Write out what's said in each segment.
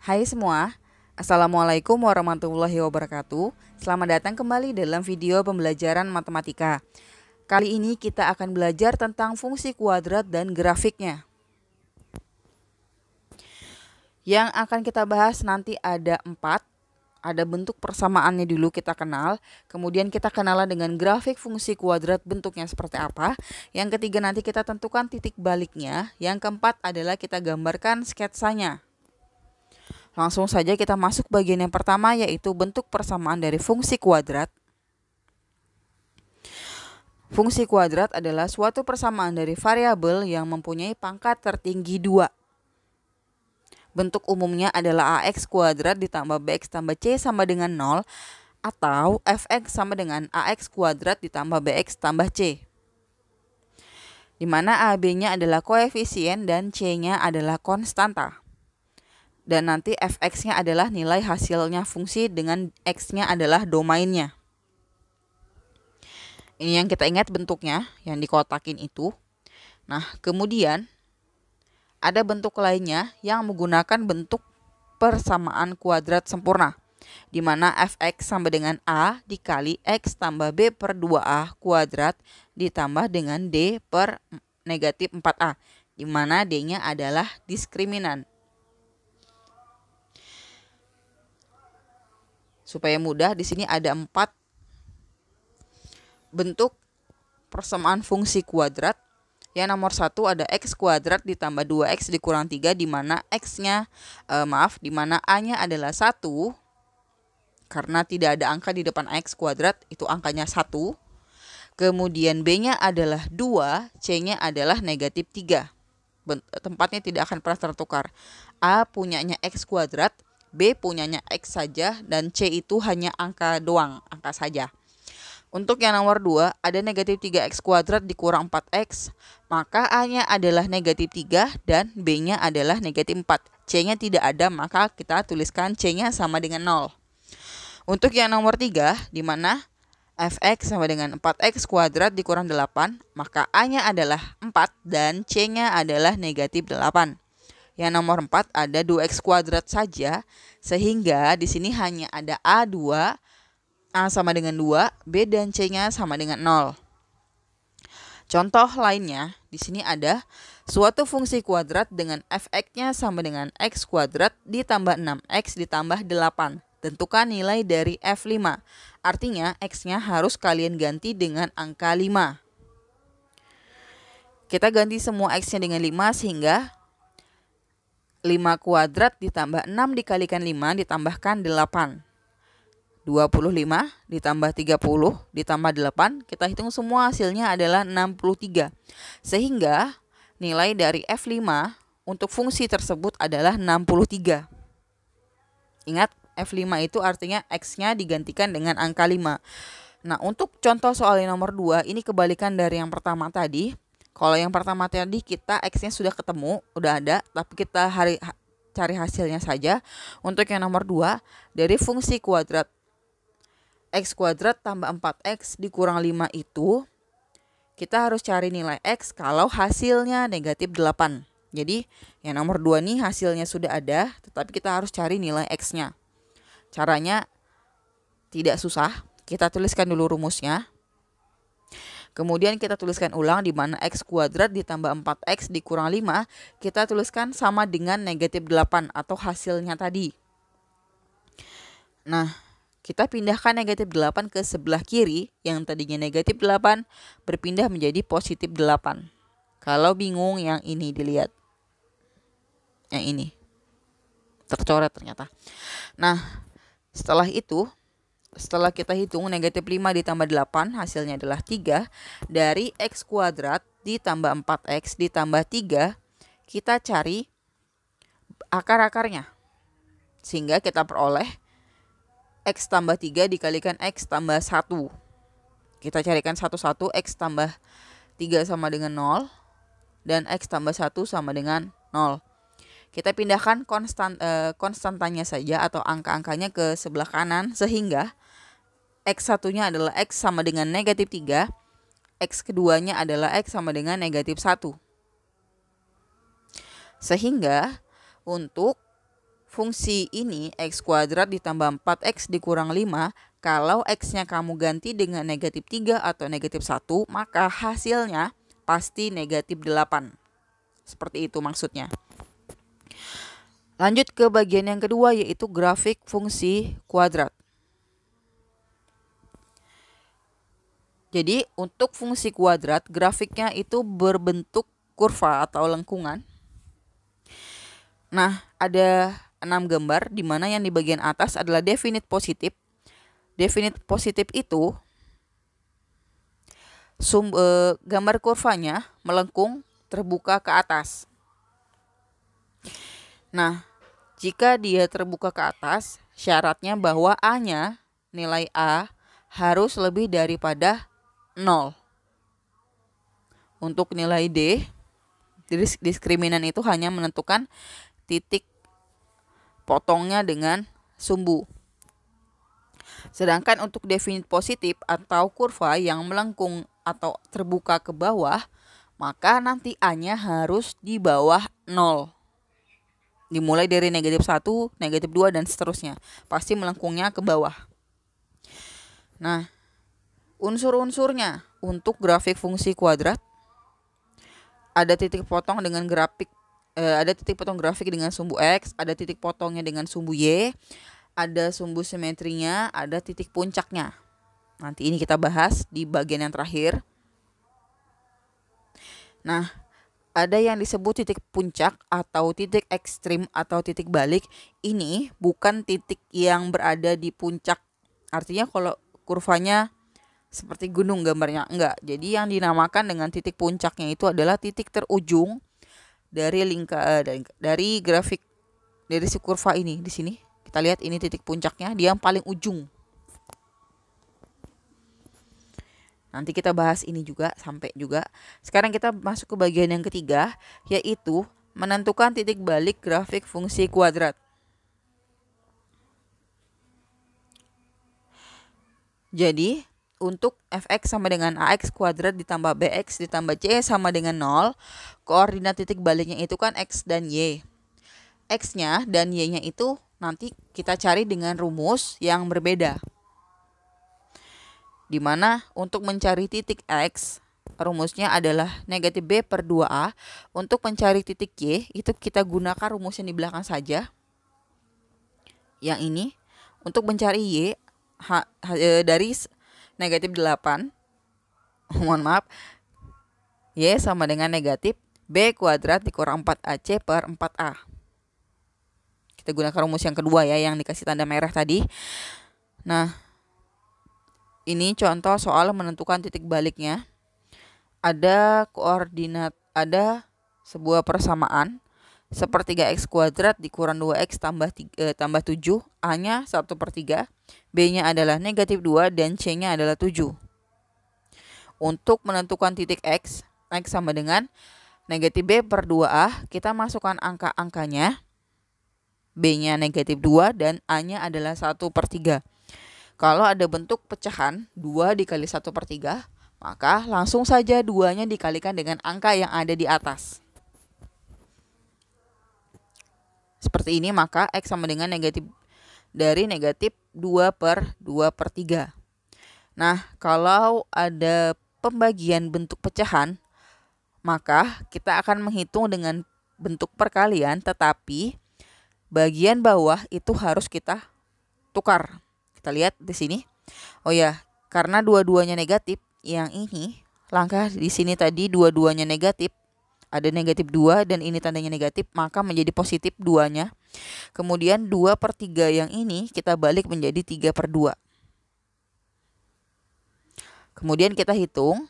Hai semua, Assalamualaikum warahmatullahi wabarakatuh. Selamat datang kembali dalam video pembelajaran matematika. Kali ini kita akan belajar tentang fungsi kuadrat dan grafiknya. Yang akan kita bahas nanti ada 4. Ada bentuk persamaannya dulu kita kenal, kemudian kita kenalan dengan grafik fungsi kuadrat bentuknya seperti apa. Yang ketiga nanti kita tentukan titik baliknya. Yang keempat adalah kita gambarkan sketsanya. Langsung saja kita masuk bagian yang pertama, yaitu bentuk persamaan dari fungsi kuadrat. Fungsi kuadrat adalah suatu persamaan dari variabel yang mempunyai pangkat tertinggi 2. Bentuk umumnya adalah ax kuadrat ditambah bx tambah c sama dengan 0, atau fx sama dengan ax kuadrat ditambah bx tambah c, di mana ab-nya adalah koefisien dan c-nya adalah konstanta. Dan nanti fx-nya adalah nilai hasilnya fungsi dengan x-nya adalah domainnya. Ini yang kita ingat bentuknya, yang dikotakin itu. Nah, kemudian ada bentuk lainnya yang menggunakan bentuk persamaan kuadrat sempurna, di mana fx sama dengan a dikali x tambah b per 2a kuadrat ditambah dengan d per negatif 4a, di mana d-nya adalah diskriminan. Supaya mudah, di sini ada 4 bentuk persamaan fungsi kuadrat. Yang nomor 1 ada x kuadrat ditambah 2x dikurang 3, di mana x-nya di mana a-nya adalah 1 karena tidak ada angka di depan x kuadrat, itu angkanya 1. Kemudian b-nya adalah 2, c-nya adalah negatif 3. Tempatnya tidak akan pernah tertukar. A punyanya x kuadrat, B punyanya X saja, dan C itu hanya angka doang, angka saja. Untuk yang nomor 2, ada negatif 3x kuadrat dikurang 4x, maka A-nya adalah negatif 3 dan B-nya adalah negatif 4. C-nya tidak ada, maka kita tuliskan C-nya sama dengan 0. Untuk yang nomor 3, di mana fx sama dengan 4x kuadrat dikurang 8, maka A-nya adalah 4 dan C-nya adalah negatif 8. Yang nomor 4 ada 2x kuadrat saja, sehingga di sini hanya ada A2, A sama dengan 2, B dan C-nya sama dengan 0. Contoh lainnya, di sini ada suatu fungsi kuadrat dengan fx-nya sama dengan x kuadrat ditambah 6x ditambah 8. Tentukan nilai dari f5. Artinya x-nya harus kalian ganti dengan angka 5. Kita ganti semua x-nya dengan 5 sehingga 5 kuadrat ditambah 6 dikalikan 5 ditambahkan 8. 25 ditambah 30 ditambah 8. Kita hitung semua hasilnya adalah 63. Sehingga nilai dari F5 untuk fungsi tersebut adalah 63. Ingat, F5 itu artinya X-nya digantikan dengan angka 5. Nah, untuk contoh soal yang nomor 2, ini kebalikan dari yang pertama tadi. Kalau yang pertama tadi kita X-nya sudah ketemu, udah ada, tapi kita cari hasilnya saja. Untuk yang nomor 2, dari fungsi kuadrat X kuadrat tambah 4X dikurang 5 itu, kita harus cari nilai X kalau hasilnya negatif 8. Jadi yang nomor 2 nih hasilnya sudah ada, tetapi kita harus cari nilai X-nya. Caranya tidak susah, kita tuliskan dulu rumusnya. Kemudian kita tuliskan ulang, di mana x kuadrat ditambah 4x dikurang 5, kita tuliskan sama dengan negatif 8 atau hasilnya tadi. Nah, kita pindahkan negatif 8 ke sebelah kiri, yang tadinya negatif 8 berpindah menjadi positif 8. Kalau bingung, yang ini dilihat. Yang ini. Tercoret ternyata. Nah, setelah kita hitung negatif 5 ditambah 8, hasilnya adalah 3. Dari x kuadrat ditambah 4x ditambah 3, kita cari akar-akarnya. Sehingga kita peroleh x tambah 3 dikalikan x tambah 1. Kita carikan satu-satu, x tambah 3 sama dengan 0, dan x tambah 1 sama dengan 0. Kita pindahkan konstantanya saja atau angka-angkanya ke sebelah kanan, sehingga x satunya adalah x sama dengan negatif 3, x keduanya adalah x sama dengan negatif 1. Sehingga untuk fungsi ini x kuadrat ditambah 4x dikurang 5, kalau x-nya kamu ganti dengan negatif 3 atau negatif 1, maka hasilnya pasti negatif 8. Seperti itu maksudnya. Lanjut ke bagian yang kedua, yaitu grafik fungsi kuadrat. Jadi untuk fungsi kuadrat, grafiknya itu berbentuk kurva atau lengkungan. Nah, ada 6 gambar di mana yang di bagian atas adalah definite positif. Definite positif itu gambar kurvanya melengkung terbuka ke atas. Nah, jika dia terbuka ke atas, syaratnya bahwa A-nya, nilai A, harus lebih daripada 0. Untuk nilai D, diskriminan itu hanya menentukan titik potongnya dengan sumbu. Sedangkan untuk definite positif atau kurva yang melengkung atau terbuka ke bawah, maka nanti A-nya harus di bawah 0. Dimulai dari negatif 1, negatif 2, dan seterusnya. Pasti melengkungnya ke bawah. Nah, unsur-unsurnya untuk grafik fungsi kuadrat, ada titik potong dengan grafik dengan sumbu X, ada titik potongnya dengan sumbu Y, ada sumbu simetrinya, ada titik puncaknya. Nanti ini kita bahas di bagian yang terakhir. Nah, ada yang disebut titik puncak atau titik ekstrim atau titik balik. Ini bukan titik yang berada di puncak. Artinya kalau kurvanya seperti gunung gambarnya, enggak. Jadi yang dinamakan dengan titik puncaknya itu adalah titik terujung dari dari grafik dari si kurva ini. Di sini kita lihat ini titik puncaknya, dia yang paling ujung. Nanti kita bahas ini juga sampai juga. Sekarang kita masuk ke bagian yang ketiga, yaitu menentukan titik balik grafik fungsi kuadrat. Jadi untuk fx sama dengan ax kuadrat ditambah bx ditambah c sama dengan 0, koordinat titik baliknya itu kan x dan y. X-nya dan y-nya itu nanti kita cari dengan rumus yang berbeda. Di mana untuk mencari titik X, rumusnya adalah negatif B per 2A. Untuk mencari titik Y, itu kita gunakan rumus yang di belakang saja. Yang ini, untuk mencari Y, dari negatif 8, mohon maaf, Y sama dengan negatif B kuadrat dikurang 4AC per 4A. Kita gunakan rumus yang kedua ya, yang dikasih tanda merah tadi. Nah, ini contoh soal menentukan titik baliknya. Ada koordinat, ada sebuah persamaan sepertiga x kuadrat dikurang 2x tambah 7, A-nya 1/3, B-nya adalah negatif 2, dan C-nya adalah 7. Untuk menentukan titik X sama dengan negatif B per 2A, kita masukkan angka-angkanya. B-nya negatif 2 dan A-nya adalah 1/3. Kalau ada bentuk pecahan 2 dikali 1/3, maka langsung saja 2-nya dikalikan dengan angka yang ada di atas. Seperti ini, maka X sama dengan negatif 2/2/3. Nah, kalau ada pembagian bentuk pecahan, maka kita akan menghitung dengan bentuk perkalian, tetapi bagian bawah itu harus kita tukar. Kita lihat di sini. Oh ya, karena dua-duanya negatif, yang ini langkah di sini tadi dua-duanya negatif, ada negatif 2 dan ini tandanya negatif, maka menjadi positif 2-nya. Kemudian 2/3 yang ini kita balik menjadi 3/2. Kemudian kita hitung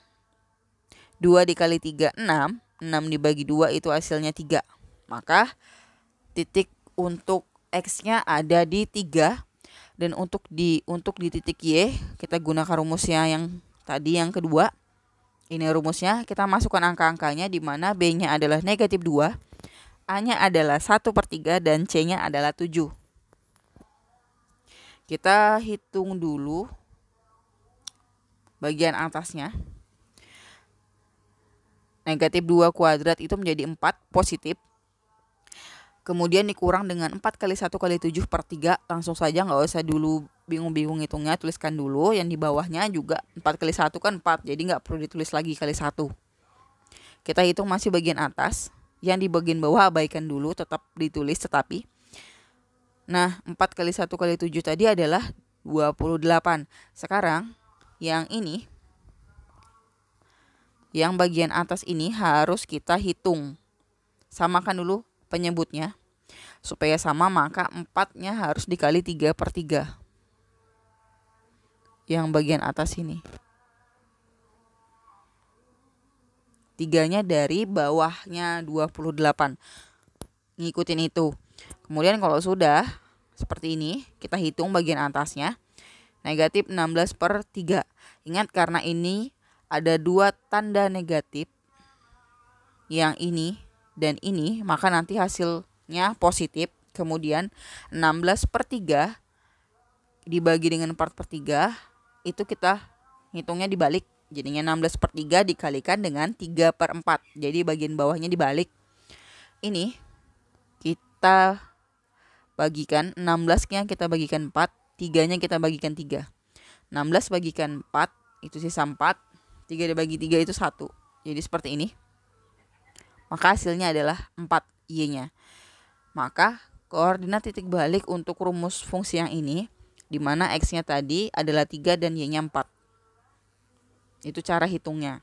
2 dikali 3, 6. 6 dibagi 2 itu hasilnya 3. Maka titik untuk X-nya ada di 3. Dan untuk di titik Y, kita gunakan rumusnya yang tadi yang kedua. Ini rumusnya, kita masukkan angka-angkanya di mana B-nya adalah negatif 2, A-nya adalah 1/3, dan C-nya adalah 7. Kita hitung dulu bagian atasnya. Negatif 2 kuadrat itu menjadi 4 positif. Kemudian dikurang dengan 4 kali 1 kali 7 per 3. Langsung saja, nggak usah dulu bingung-bingung hitungnya, tuliskan dulu. Yang di bawahnya juga 4 kali 1 kan 4, jadi nggak perlu ditulis lagi kali 1. Kita hitung masih bagian atas. Yang di bagian bawah abaikan dulu, tetap ditulis tetapi. Nah, 4 kali 1 kali 7 tadi adalah 28. Sekarang yang ini, yang bagian atas ini harus kita hitung. Samakan dulu penyebutnya. Supaya sama, maka 4-nya harus dikali 3 per 3. Yang bagian atas ini. 3-nya dari bawahnya 28. Ngikutin itu. Kemudian kalau sudah seperti ini, kita hitung bagian atasnya. Negatif 16 per 3. Ingat, karena ini ada 2 tanda negatif, yang ini dan ini, maka nanti hasilnya positif. Kemudian 16 per 3 dibagi dengan 4 per 3, itu kita hitungnya dibalik. Jadinya 16 per 3 dikalikan dengan 3 per 4. Jadi bagian bawahnya dibalik. Ini kita bagikan, 16-nya kita bagikan 4, 3-nya kita bagikan 3. 16 bagikan 4, itu sisa 4. 3 dibagi 3 itu 1. Jadi seperti ini. Maka hasilnya adalah 4 Y-nya. Maka koordinat titik balik untuk rumus fungsi yang ini, di mana X-nya tadi adalah 3 dan Y-nya 4. Itu cara hitungnya.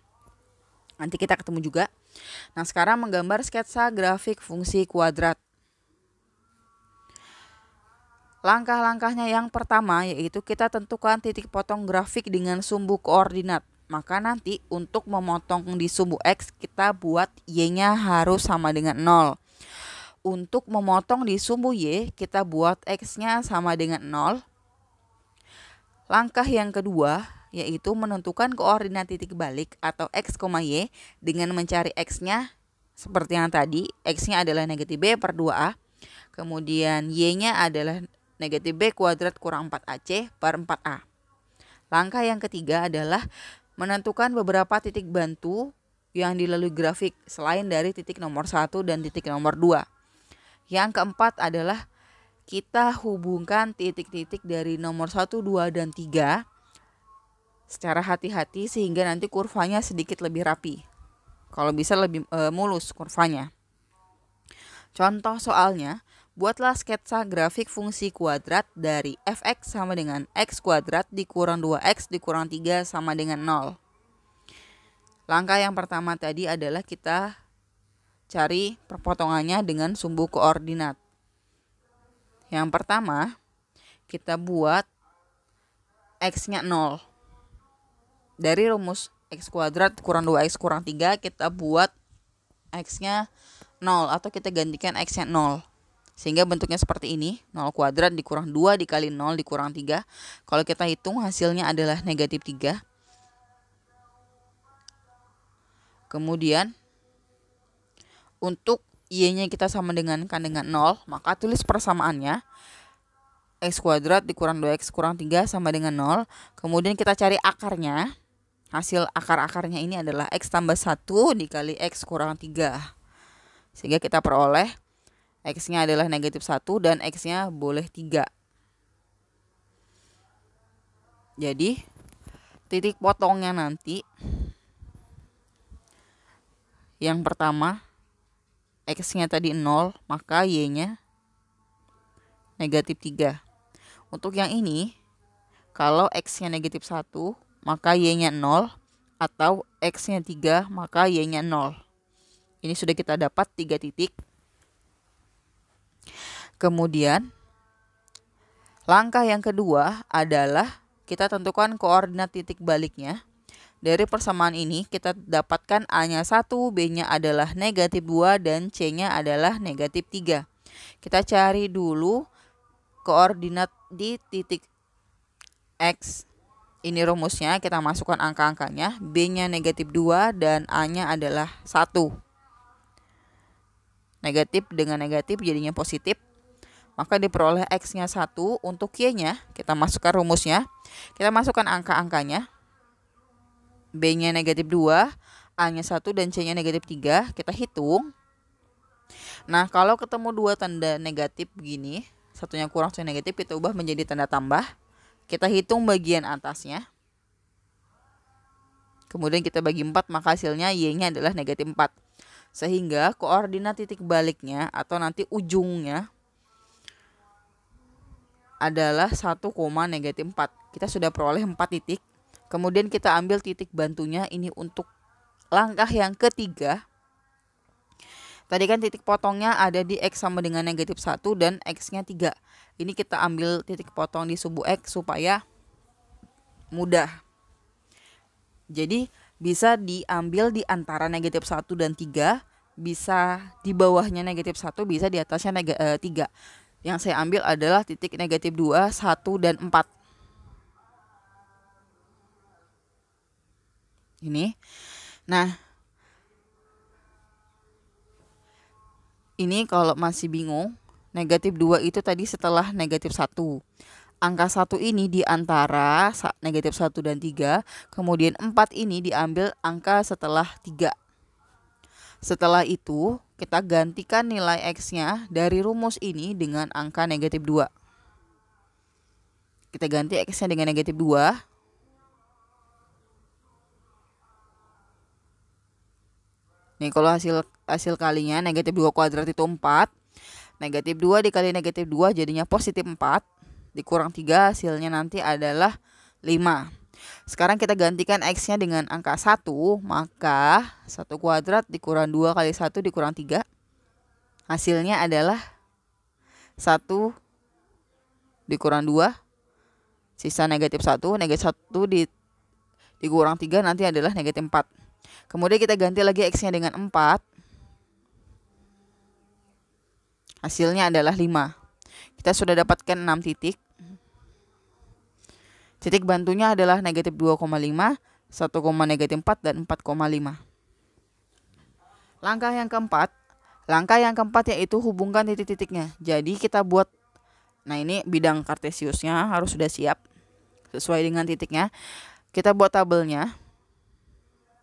Nanti kita ketemu juga. Nah, sekarang menggambar sketsa grafik fungsi kuadrat. Langkah-langkahnya yang pertama yaitu kita tentukan titik potong grafik dengan sumbu koordinat. Maka nanti untuk memotong di sumbu X, kita buat Y-nya harus sama dengan 0. Untuk memotong di sumbu Y, kita buat X-nya sama dengan 0. Langkah yang kedua yaitu menentukan koordinat titik balik atau X, Y dengan mencari X-nya seperti yang tadi. X-nya adalah negatif B per 2A. Kemudian Y-nya adalah negatif B kuadrat kurang 4AC per 4A. Langkah yang ketiga adalah menentukan beberapa titik bantu yang dilalui grafik selain dari titik nomor 1 dan titik nomor 2. Yang keempat adalah kita hubungkan titik-titik dari nomor 1, 2, dan 3 secara hati-hati sehingga nanti kurvanya sedikit lebih rapi. Kalau bisa lebih mulus kurvanya. Contoh soalnya, buatlah sketsa grafik fungsi kuadrat dari fx sama dengan x kuadrat dikurang 2x dikurang 3 sama dengan 0. Langkah yang pertama tadi adalah kita cari perpotongannya dengan sumbu koordinat. Yang pertama, kita buat x-nya 0. Dari rumus x kuadrat kurang 2x kurang 3, kita buat x-nya 0 atau kita gantikan x-nya 0. Sehingga bentuknya seperti ini, 0 kuadrat dikurang 2 dikali 0 dikurang 3. Kalau kita hitung hasilnya adalah negatif 3. Kemudian, untuk Y-nya kita sama dengan 0, maka tulis persamaannya. X kuadrat dikurang 2X kurang 3 sama dengan 0. Kemudian kita cari akarnya. Hasil akar-akarnya ini adalah X tambah 1 dikali X kurang 3. Sehingga kita peroleh X-nya adalah negatif 1 dan X-nya boleh 3. Jadi, titik potongnya nanti, yang pertama, X-nya tadi 0, maka Y-nya negatif 3. Untuk yang ini, kalau X-nya negatif 1, maka Y-nya 0, atau X-nya 3, maka Y-nya 0. Ini sudah kita dapat 3 titik. Kemudian, langkah yang kedua adalah kita tentukan koordinat titik baliknya. Dari persamaan ini kita dapatkan A-nya 1, B-nya adalah negatif 2, dan C-nya adalah negatif 3. Kita cari dulu koordinat di titik X. Ini rumusnya, kita masukkan angka-angkanya. B-nya negatif 2 dan A-nya adalah 1. Negatif dengan negatif jadinya positif. Maka diperoleh X-nya 1. Untuk Y-nya kita masukkan rumusnya. Kita masukkan angka-angkanya. B-nya negatif 2, A-nya 1, dan C-nya negatif 3. Kita hitung. Nah, kalau ketemu dua tanda negatif begini, satunya kurang satunya negatif, kita ubah menjadi tanda tambah. Kita hitung bagian atasnya. Kemudian kita bagi 4, maka hasilnya Y-nya adalah negatif 4. Sehingga koordinat titik baliknya atau nanti ujungnya adalah 1, negatif 4. Kita sudah peroleh 4 titik. Kemudian kita ambil titik bantunya ini untuk langkah yang ketiga. Tadi kan titik potongnya ada di X sama dengan negatif 1 dan X-nya 3. Ini kita ambil titik potong di subu X supaya mudah. Jadi bisa diambil di antara negatif 1 dan 3, bisa di bawahnya negatif 1, bisa di atasnya 3. Yang saya ambil adalah titik negatif 2, 1, dan 4. Ini. Nah, ini kalau masih bingung, negatif 2 itu tadi setelah negatif 1. Angka 1 ini di antara negatif 1 dan 3, kemudian 4 ini diambil angka setelah 3. Setelah itu, kita gantikan nilai X-nya dari rumus ini dengan angka negatif 2. Kita ganti X-nya dengan negatif 2. Nih, kalau hasil kalinya negatif 2 kuadrat itu 4. Negatif 2 dikali negatif 2 jadinya positif 4. Dikurang 3 hasilnya nanti adalah 5. Sekarang kita gantikan X-nya dengan angka 1. Maka 1 kuadrat dikurang 2 kali 1 dikurang 3. Hasilnya adalah 1 dikurang 2. Sisa negatif 1. Negatif 1 dikurang 3 nanti adalah negatif 4. Kemudian kita ganti lagi X-nya dengan 4. Hasilnya adalah 5. Kita sudah dapatkan 6 titik. Titik bantunya adalah negatif 2,5, 1, negatif 4, dan 4,5. Langkah yang keempat yaitu hubungkan titik-titiknya. Jadi kita buat, nah ini bidang kartesiusnya harus sudah siap sesuai dengan titiknya. Kita buat tabelnya,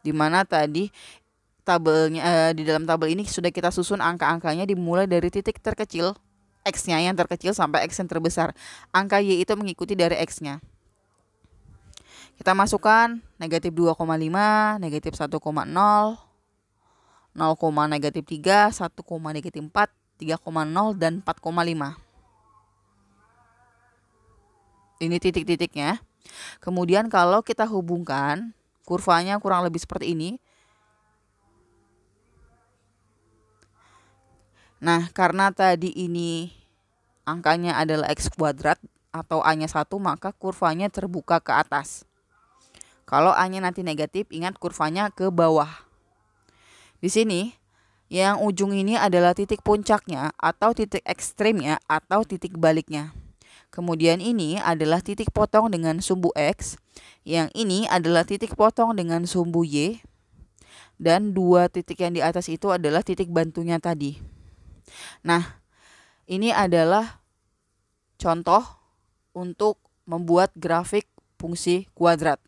dimana tadi tabelnya di dalam tabel ini sudah kita susun angka-angkanya dimulai dari titik terkecil X-nya yang terkecil sampai X yang terbesar. Angka Y itu mengikuti dari X-nya. Kita masukkan negatif 2,5, negatif 1,0, 0, negatif 3, 1, negatif 4, 3,0, dan 4,5. Ini titik-titiknya. Kemudian kalau kita hubungkan, kurvanya kurang lebih seperti ini. Nah, karena tadi ini angkanya adalah X kuadrat atau A-nya 1, maka kurvanya terbuka ke atas. Kalau A-nya nanti negatif, ingat kurvanya ke bawah. Di sini, yang ujung ini adalah titik puncaknya atau titik ekstrimnya atau titik baliknya. Kemudian ini adalah titik potong dengan sumbu X. Yang ini adalah titik potong dengan sumbu Y. Dan dua titik yang di atas itu adalah titik bantunya tadi. Nah, ini adalah contoh untuk membuat grafik fungsi kuadrat.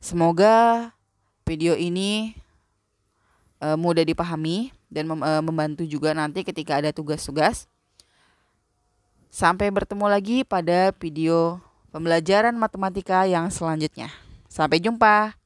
Semoga video ini mudah dipahami dan membantu juga nanti ketika ada tugas-tugas. Sampai bertemu lagi pada video pembelajaran matematika yang selanjutnya. Sampai jumpa.